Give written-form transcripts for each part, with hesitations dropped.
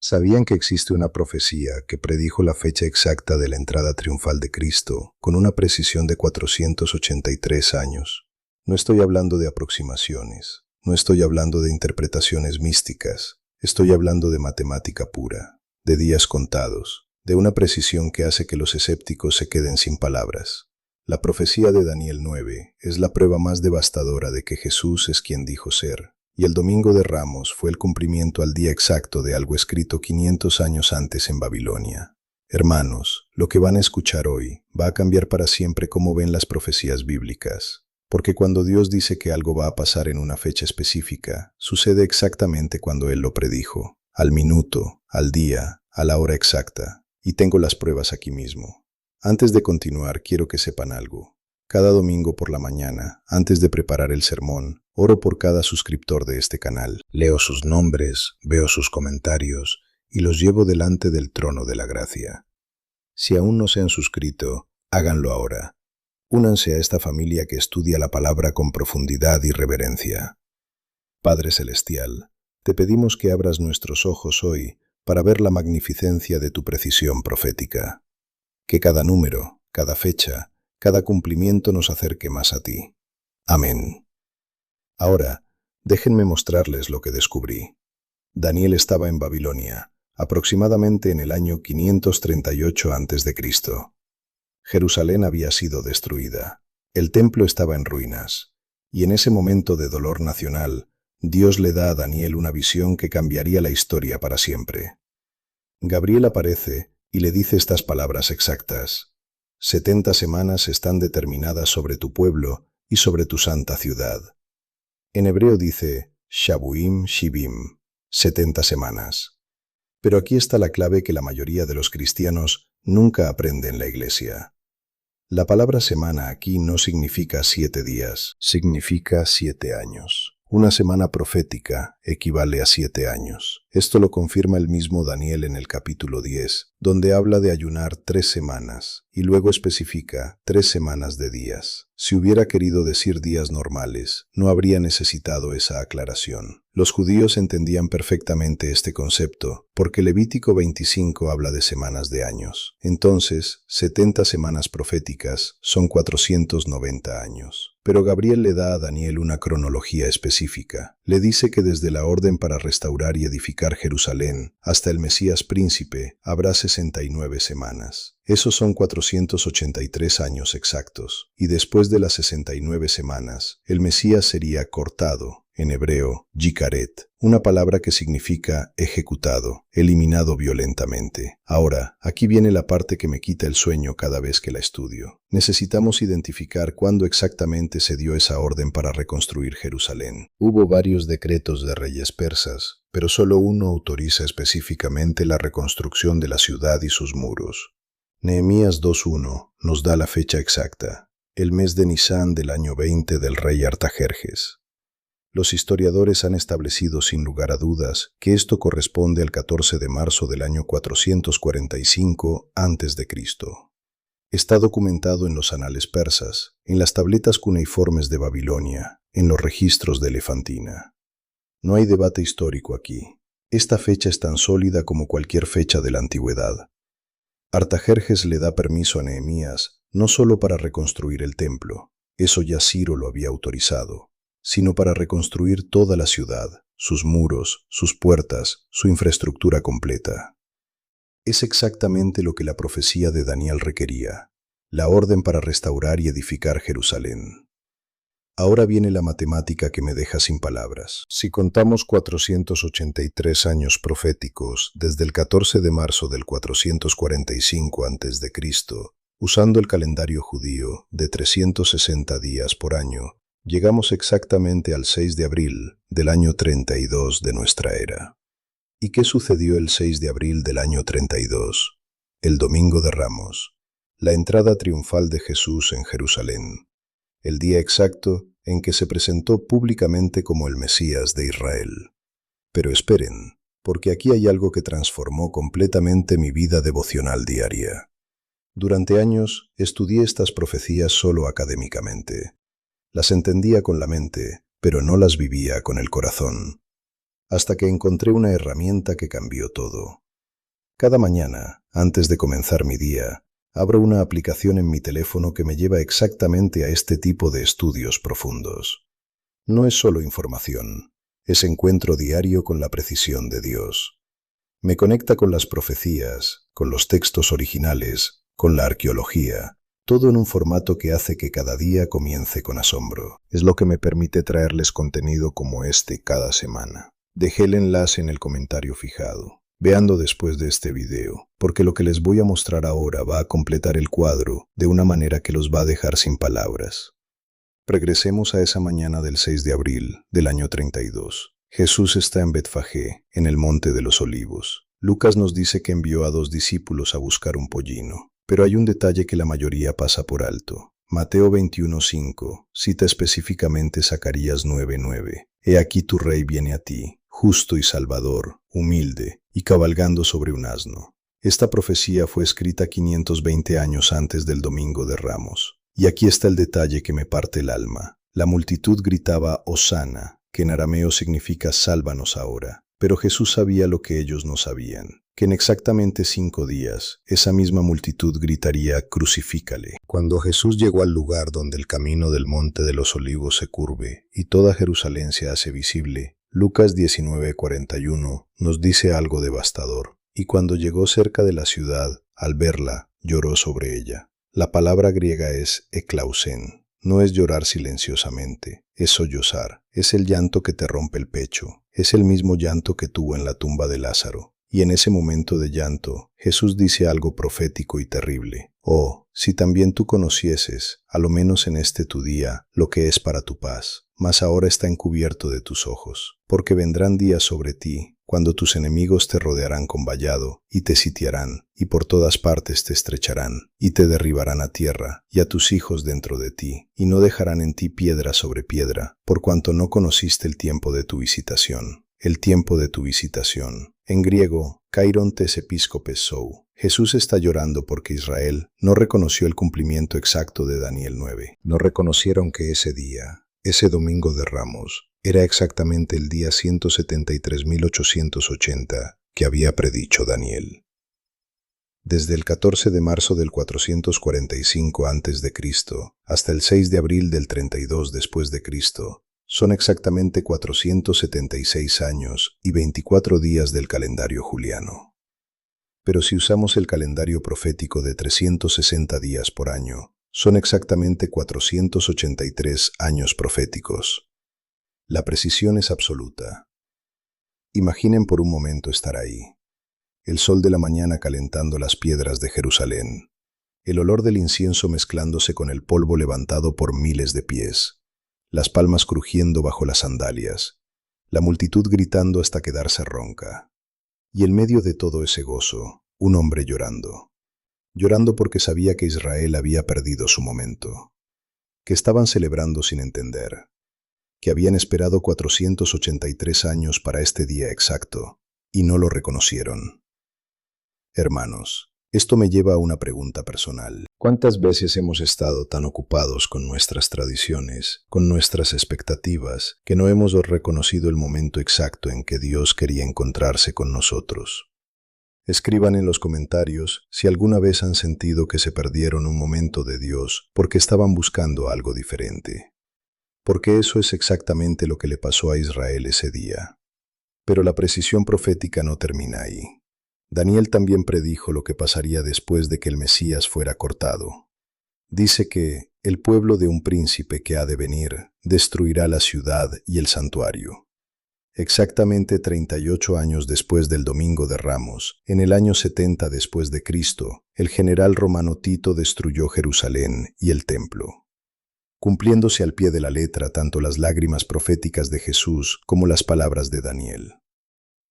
¿Sabían que existe una profecía que predijo la fecha exacta de la entrada triunfal de Cristo con una precisión de 483 años? No estoy hablando de aproximaciones, no estoy hablando de interpretaciones místicas, estoy hablando de matemática pura, de días contados, de una precisión que hace que los escépticos se queden sin palabras. La profecía de Daniel 9 es la prueba más devastadora de que Jesús es quien dijo ser. Y el Domingo de Ramos fue el cumplimiento al día exacto de algo escrito 500 años antes en Babilonia. Hermanos, lo que van a escuchar hoy va a cambiar para siempre cómo ven las profecías bíblicas. Porque cuando Dios dice que algo va a pasar en una fecha específica, sucede exactamente cuando Él lo predijo, al minuto, al día, a la hora exacta. Y tengo las pruebas aquí mismo. Antes de continuar, quiero que sepan algo. Cada domingo por la mañana, antes de preparar el sermón, oro por cada suscriptor de este canal. Leo sus nombres, veo sus comentarios y los llevo delante del trono de la gracia. Si aún no se han suscrito, háganlo ahora. Únanse a esta familia que estudia la palabra con profundidad y reverencia. Padre Celestial, te pedimos que abras nuestros ojos hoy para ver la magnificencia de tu precisión profética. Que cada número, cada fecha, cada cumplimiento nos acerque más a ti. Amén. Ahora, déjenme mostrarles lo que descubrí. Daniel estaba en Babilonia, aproximadamente en el año 538 a.C. Jerusalén había sido destruida. El templo estaba en ruinas. Y en ese momento de dolor nacional, Dios le da a Daniel una visión que cambiaría la historia para siempre. Gabriel aparece y le dice estas palabras exactas. 70 semanas están determinadas sobre tu pueblo y sobre tu santa ciudad. En hebreo dice Shabuim Shibim, 70 semanas. Pero aquí está la clave que la mayoría de los cristianos nunca aprenden en la iglesia. La palabra semana aquí no significa 7 días, significa 7 años. Una semana profética equivale a 7 años. Esto lo confirma el mismo Daniel en el capítulo 10, donde habla de ayunar 3 semanas, y luego especifica 3 semanas de días. Si hubiera querido decir días normales, no habría necesitado esa aclaración. Los judíos entendían perfectamente este concepto, porque Levítico 25 habla de semanas de años. Entonces, 70 semanas proféticas son 490 años. Pero Gabriel le da a Daniel una cronología específica. Le dice que desde la orden para restaurar y edificar Jerusalén hasta el Mesías príncipe habrá 69 semanas. Esos son 483 años exactos. Y después de las 69 semanas, el Mesías sería cortado, en hebreo, yikaret, una palabra que significa ejecutado, eliminado violentamente. Ahora, aquí viene la parte que me quita el sueño cada vez que la estudio. Necesitamos identificar cuándo exactamente se dio esa orden para reconstruir Jerusalén. Hubo varios decretos de reyes persas, pero solo uno autoriza específicamente la reconstrucción de la ciudad y sus muros. Nehemías 2:1 nos da la fecha exacta, el mes de Nisán del año 20 del rey Artajerjes. Los historiadores han establecido sin lugar a dudas que esto corresponde al 14 de marzo del año 445 a.C. Está documentado en los anales persas, en las tabletas cuneiformes de Babilonia, en los registros de Elefantina. No hay debate histórico aquí. Esta fecha es tan sólida como cualquier fecha de la antigüedad. Artajerjes le da permiso a Nehemías no solo para reconstruir el templo, eso ya Ciro lo había autorizado, sino para reconstruir toda la ciudad, sus muros, sus puertas, su infraestructura completa. Es exactamente lo que la profecía de Daniel requería, la orden para restaurar y edificar Jerusalén. Ahora viene la matemática que me deja sin palabras. Si contamos 483 años proféticos desde el 14 de marzo del 445 a.C., usando el calendario judío de 360 días por año, llegamos exactamente al 6 de abril del año 32 de nuestra era. ¿Y qué sucedió el 6 de abril del año 32? El Domingo de Ramos, la entrada triunfal de Jesús en Jerusalén, el día exacto en que se presentó públicamente como el Mesías de Israel. Pero esperen, porque aquí hay algo que transformó completamente mi vida devocional diaria. Durante años estudié estas profecías solo académicamente. Las entendía con la mente, pero no las vivía con el corazón. hasta que encontré una herramienta que cambió todo. Cada mañana, antes de comenzar mi día, abro una aplicación en mi teléfono que me lleva exactamente a este tipo de estudios profundos. No es solo información, es encuentro diario con la precisión de Dios. Me conecta con las profecías, con los textos originales, con la arqueología, todo en un formato que hace que cada día comience con asombro. Es lo que me permite traerles contenido como este cada semana. Dejé el enlace en el comentario fijado. Véanlo después de este video, porque lo que les voy a mostrar ahora va a completar el cuadro de una manera que los va a dejar sin palabras. Regresemos a esa mañana del 6 de abril del año 32. Jesús está en Betfagé, en el Monte de los Olivos. Lucas nos dice que envió a 2 discípulos a buscar un pollino, pero hay un detalle que la mayoría pasa por alto. Mateo 21:5 cita específicamente Zacarías 9:9. He aquí tu rey viene a ti, justo y salvador, humilde, y cabalgando sobre un asno. Esta profecía fue escrita 520 años antes del Domingo de Ramos. Y aquí está el detalle que me parte el alma. La multitud gritaba Hosana, que en arameo significa sálvanos ahora. Pero Jesús sabía lo que ellos no sabían, que en exactamente 5 días, esa misma multitud gritaría crucifícale. Cuando Jesús llegó al lugar donde el camino del Monte de los Olivos se curve y toda Jerusalén se hace visible, Lucas 19:41 nos dice algo devastador. Y cuando llegó cerca de la ciudad, al verla, lloró sobre ella. La palabra griega es eklausen. No es llorar silenciosamente, es sollozar, es el llanto que te rompe el pecho, es el mismo llanto que tuvo en la tumba de Lázaro. Y en ese momento de llanto, Jesús dice algo profético y terrible. Oh, si también tú conocieses, a lo menos en este tu día, lo que es para tu paz, mas ahora está encubierto de tus ojos, porque vendrán días sobre ti, cuando tus enemigos te rodearán con vallado, y te sitiarán, y por todas partes te estrecharán, y te derribarán a tierra, y a tus hijos dentro de ti, y no dejarán en ti piedra sobre piedra, por cuanto no conociste el tiempo de tu visitación. El tiempo de tu visitación. En griego, kairon tes episcopes sou. Jesús está llorando porque Israel no reconoció el cumplimiento exacto de Daniel 9. No reconocieron que ese día, ese Domingo de Ramos, era exactamente el día 173.880 que había predicho Daniel. Desde el 14 de marzo del 445 a.C. hasta el 6 de abril del 32 después de Cristo, son exactamente 476 años y 24 días del calendario juliano. Pero si usamos el calendario profético de 360 días por año, son exactamente 483 años proféticos. La precisión es absoluta. Imaginen por un momento estar ahí. El sol de la mañana calentando las piedras de Jerusalén, el olor del incienso mezclándose con el polvo levantado por miles de pies, las palmas crujiendo bajo las sandalias, la multitud gritando hasta quedarse ronca. Y en medio de todo ese gozo, un hombre llorando. Llorando porque sabía que Israel había perdido su momento, que estaban celebrando sin entender, que habían esperado 483 años para este día exacto, y no lo reconocieron. Hermanos, esto me lleva a una pregunta personal. ¿Cuántas veces hemos estado tan ocupados con nuestras tradiciones, con nuestras expectativas, que no hemos reconocido el momento exacto en que Dios quería encontrarse con nosotros? Escriban en los comentarios si alguna vez han sentido que se perdieron un momento de Dios porque estaban buscando algo diferente. Porque eso es exactamente lo que le pasó a Israel ese día. Pero la precisión profética no termina ahí. Daniel también predijo lo que pasaría después de que el Mesías fuera cortado. Dice que el pueblo de un príncipe que ha de venir destruirá la ciudad y el santuario. Exactamente 38 años después del Domingo de Ramos, en el año 70 después de Cristo, el general romano Tito destruyó Jerusalén y el templo, cumpliéndose al pie de la letra tanto las lágrimas proféticas de Jesús como las palabras de Daniel.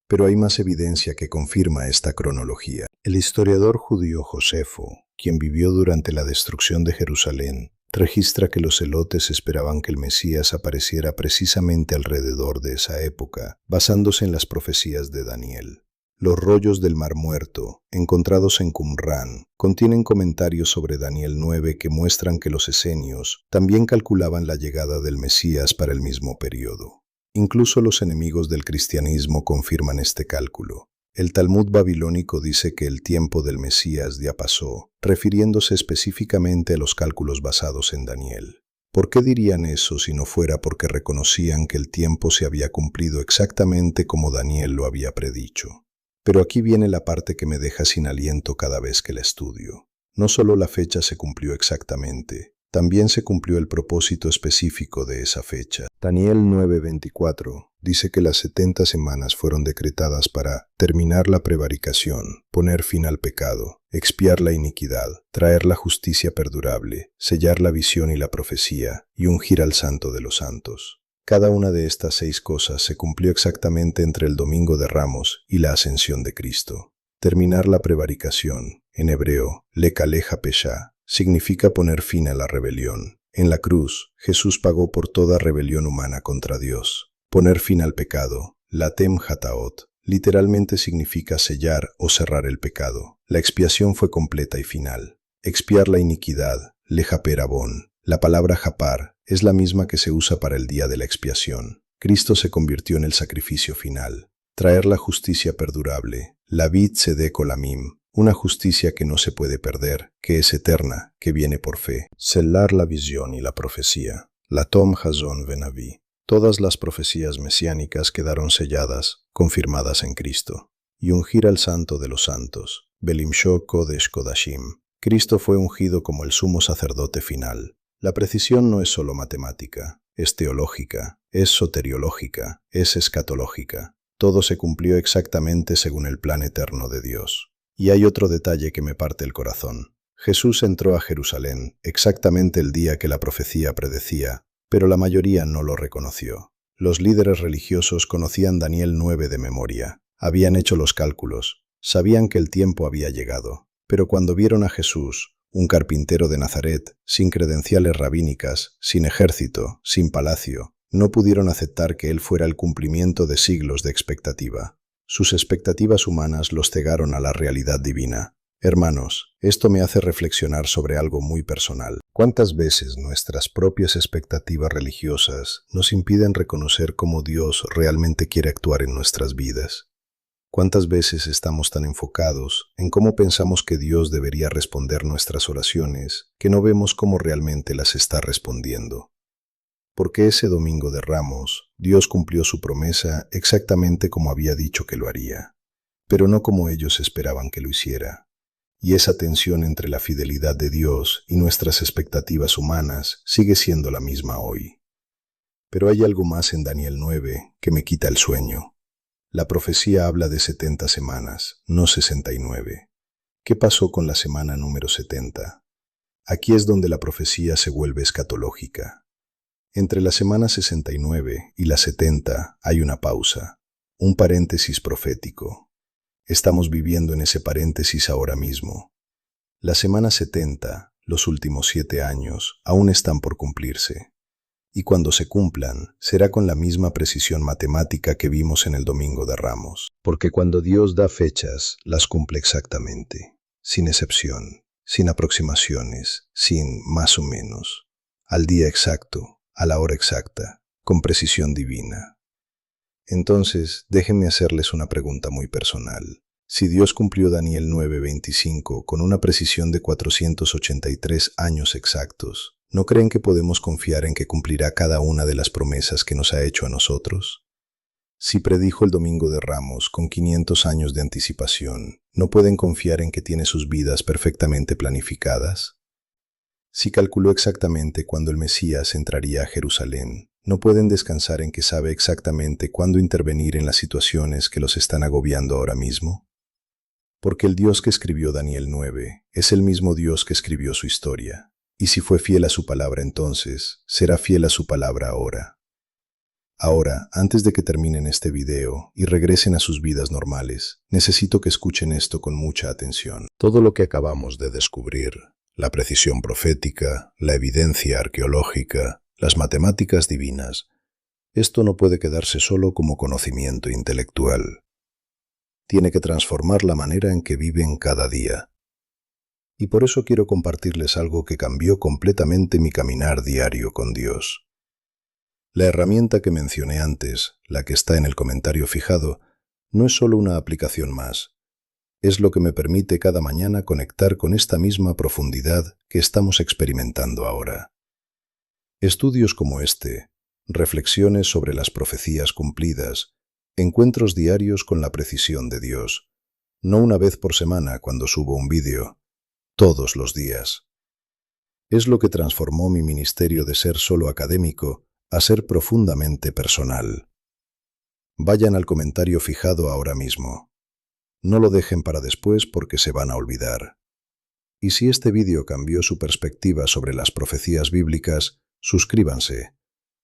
Pero hay más evidencia que confirma esta cronología. El historiador judío Josefo, quien vivió durante la destrucción de Jerusalén, registra que los celotes esperaban que el Mesías apareciera precisamente alrededor de esa época, basándose en las profecías de Daniel. Los rollos del Mar Muerto, encontrados en Qumrán, contienen comentarios sobre Daniel 9 que muestran que los esenios también calculaban la llegada del Mesías para el mismo periodo. Incluso los enemigos del cristianismo confirman este cálculo. El Talmud babilónico dice que el tiempo del Mesías ya pasó, refiriéndose específicamente a los cálculos basados en Daniel. ¿Por qué dirían eso si no fuera porque reconocían que el tiempo se había cumplido exactamente como Daniel lo había predicho? Pero aquí viene la parte que me deja sin aliento cada vez que la estudio. No solo la fecha se cumplió exactamente, también se cumplió el propósito específico de esa fecha. Daniel 9:24 dice que las 70 semanas fueron decretadas para terminar la prevaricación, poner fin al pecado, expiar la iniquidad, traer la justicia perdurable, sellar la visión y la profecía, y ungir al Santo de los Santos. Cada una de estas 6 cosas se cumplió exactamente entre el Domingo de Ramos y la Ascensión de Cristo. Terminar la prevaricación, en hebreo, lekaleja pesha, significa poner fin a la rebelión. En la cruz, Jesús pagó por toda rebelión humana contra Dios. Poner fin al pecado, latem hataot, literalmente significa sellar o cerrar el pecado. La expiación fue completa y final. Expiar la iniquidad, lejaper abón. La palabra japar es la misma que se usa para el día de la expiación. Cristo se convirtió en el sacrificio final. Traer la justicia perdurable, lavit tzedek olamim, una justicia que no se puede perder, que es eterna, que viene por fe. Sellar la visión y la profecía, latom hazon venaví. Todas las profecías mesiánicas quedaron selladas, confirmadas en Cristo. Y ungir al Santo de los Santos, belimsho kodesh kodashim. Cristo fue ungido como el sumo sacerdote final. La precisión no es solo matemática, es teológica, es soteriológica, es escatológica. Todo se cumplió exactamente según el plan eterno de Dios. Y hay otro detalle que me parte el corazón. Jesús entró a Jerusalén exactamente el día que la profecía predecía, pero la mayoría no lo reconoció. Los líderes religiosos conocían Daniel 9 de memoria, habían hecho los cálculos, sabían que el tiempo había llegado, pero cuando vieron a Jesús, un carpintero de Nazaret, sin credenciales rabínicas, sin ejército, sin palacio, no pudieron aceptar que él fuera el cumplimiento de siglos de expectativa. Sus expectativas humanas los cegaron a la realidad divina. Hermanos, esto me hace reflexionar sobre algo muy personal. ¿Cuántas veces nuestras propias expectativas religiosas nos impiden reconocer cómo Dios realmente quiere actuar en nuestras vidas? ¿Cuántas veces estamos tan enfocados en cómo pensamos que Dios debería responder nuestras oraciones que no vemos cómo realmente las está respondiendo? Porque ese Domingo de Ramos, Dios cumplió su promesa exactamente como había dicho que lo haría, pero no como ellos esperaban que lo hiciera. Y esa tensión entre la fidelidad de Dios y nuestras expectativas humanas sigue siendo la misma hoy. Pero hay algo más en Daniel 9 que me quita el sueño. La profecía habla de 70 semanas, no 69. ¿Qué pasó con la semana número 70? Aquí es donde la profecía se vuelve escatológica. Entre la semana 69 y la 70 hay una pausa, un paréntesis profético. Estamos viviendo en ese paréntesis ahora mismo. La semana 70, los últimos 7 años, aún están por cumplirse. Y cuando se cumplan, será con la misma precisión matemática que vimos en el Domingo de Ramos. Porque cuando Dios da fechas, las cumple exactamente, sin excepción, sin aproximaciones, sin más o menos, al día exacto, a la hora exacta, con precisión divina. Entonces, déjenme hacerles una pregunta muy personal. Si Dios cumplió Daniel 9:25 con una precisión de 483 años exactos, ¿no creen que podemos confiar en que cumplirá cada una de las promesas que nos ha hecho a nosotros? Si predijo el Domingo de Ramos con 500 años de anticipación, ¿no pueden confiar en que tiene sus vidas perfectamente planificadas? Si calculó exactamente cuándo el Mesías entraría a Jerusalén, ¿no pueden descansar en que sabe exactamente cuándo intervenir en las situaciones que los están agobiando ahora mismo? Porque el Dios que escribió Daniel 9 es el mismo Dios que escribió su historia, y si fue fiel a su palabra entonces, será fiel a su palabra ahora. Ahora, antes de que terminen este video y regresen a sus vidas normales, necesito que escuchen esto con mucha atención. Todo lo que acabamos de descubrir, la precisión profética, la evidencia arqueológica, las matemáticas divinas, esto no puede quedarse solo como conocimiento intelectual. Tiene que transformar la manera en que viven cada día. Y por eso quiero compartirles algo que cambió completamente mi caminar diario con Dios. La herramienta que mencioné antes, la que está en el comentario fijado, no es solo una aplicación más. Es lo que me permite cada mañana conectar con esta misma profundidad que estamos experimentando ahora. Estudios como este, reflexiones sobre las profecías cumplidas, encuentros diarios con la precisión de Dios, no una vez por semana cuando subo un vídeo, todos los días. Es lo que transformó mi ministerio de ser solo académico a ser profundamente personal. Vayan al comentario fijado ahora mismo. No lo dejen para después porque se van a olvidar. Y si este vídeo cambió su perspectiva sobre las profecías bíblicas, suscríbanse.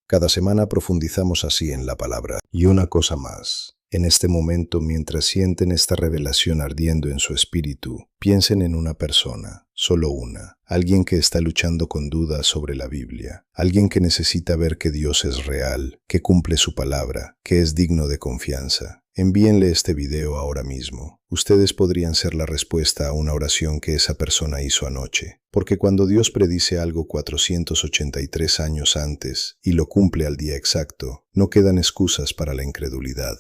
Cada semana profundizamos así en la palabra. Y una cosa más. En este momento, mientras sienten esta revelación ardiendo en su espíritu, piensen en una persona, solo una, alguien que está luchando con dudas sobre la Biblia, alguien que necesita ver que Dios es real, que cumple su palabra, que es digno de confianza. Envíenle este video ahora mismo. Ustedes podrían ser la respuesta a una oración que esa persona hizo anoche. Porque cuando Dios predice algo 483 años antes y lo cumple al día exacto, no quedan excusas para la incredulidad.